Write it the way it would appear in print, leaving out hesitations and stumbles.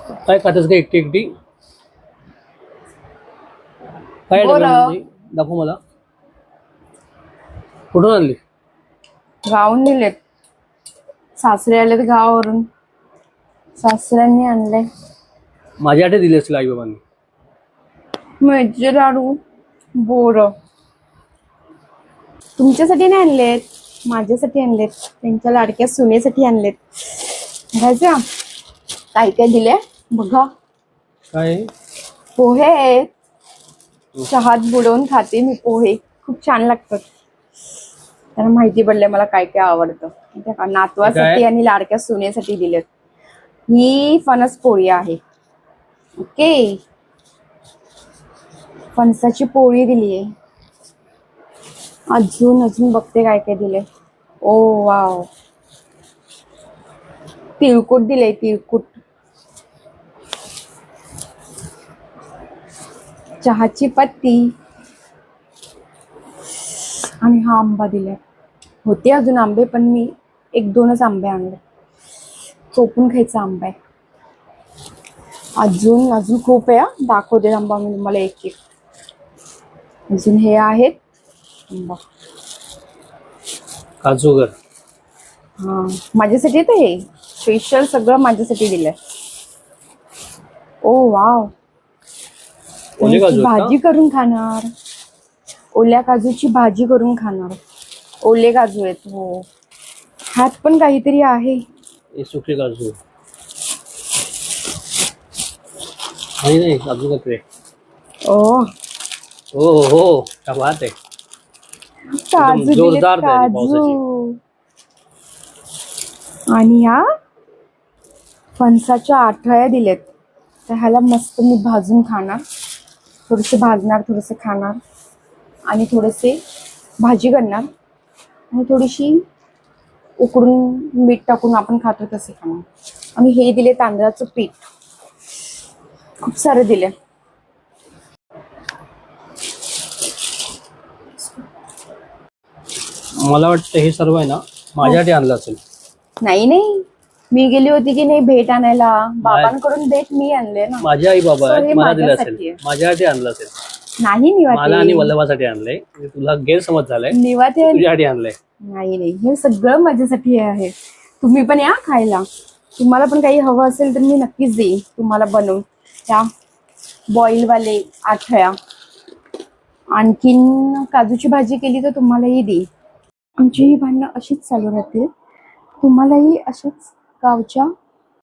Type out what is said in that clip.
काय खातेस का एकटी एकटी? काय बोला. डब्यामध्ये दाखव मला. कुठून आणली? गाऊन दिलेत. सासरे आलेत गावावरून. सासऱ्यांनी आणले माझ्यासाठी दिली असतील आई बाबांनी. मिरची लाडू, बोर. तुमच्यासाठी नाही आणलेत, माझ्यासाठी आणलेत. त्यांच्या लाडक्या सुनेसाठी आणलेत. घ्यायचं काय काय दिले बघा. काय? पोहे आहेत. चहात बुडवून खाते मी पोहे, खूप छान लागतात. त्यांना माहिती पडलंय मला काय काय आवडतं. नातवासाठी आणि लाडक्या सुनेसाठी दिलेत. ही फणस पोळी आहे. ओके, फणसाची पोळी दिली आहे. अजून अजून बघते काय काय दिले. ओ वाव, तिळकुट दिले. तिळकुट, चहाची पत्ती आणि हा आंबा दिलाय. होते अजून आंबे, पण मी एक दोनच आंबे आणले. चोपून खायचा आंबा आहे. अजून अजून खूप आहे. दाखवते आंबा मी तुम्हाला एक एक. अजून हे आहेत आंबा. काजूगर. हा, माझ्यासाठी तर हे स्पेशल सगळं माझ्यासाठी दिलंय. ओ वाव, ओले काजू आहेत का? भाजी करून खाणार. ओल्या काजूची भाजी करून खाणार. ओले काजू आहेत. हो, ह्यात पण काहीतरी आहे. हे सुके काजू. नाही नाही, काजू कतरे. ओ, हो हो हो, क्या बात आहे. काजू दिलेत, जोरदार तयारी काजू. आणि ह्या फणसाच्या आठळ्या दिलेत. तर ह्याला मस्त मी भाजून खाणार. थोडेसे भाजणार, थोडेसे खाणार आणि थोडेसे भाजी करणार आणि थोडीशी उकडून मीठ टाकून आपण खातो तसे खाणार. आणि हे दिले तांदळाचं पीठ, खूप सारे दिले. मला वाटतं हे सर्व आहे ना माझ्यासाठी आणलं असेल. नाही नाही, मी गेली होती की नाही भेट आणायला, बाबांकडून भेट मी आणले ना. माझे आई बाबा So, हे आहेत, मला दिलं माझ्यासाठी असेल. आहे. माझ्यासाठी आणलं असेल. नाही मला आणि निवाते, वल्लभासाठी आणलंय. तुला गैरसमज झालाय. निवाते. तुझ्यासाठी आणलंय. नाही नाही, हे सगळं माझ्यासाठी आहे. तुम्ही पण या खायला. तुम्हाला पण काही हवं असेल तर मी नक्कीच देईन तुम्हाला बनवून. त्या बॉईलवाले आठळ्या, आणखीन काजूची भाजी केली तर तुम्हालाही देईन. आमची ही भांडणं अशीच चालू राहतील. तुम्हालाही अशाच गावच्या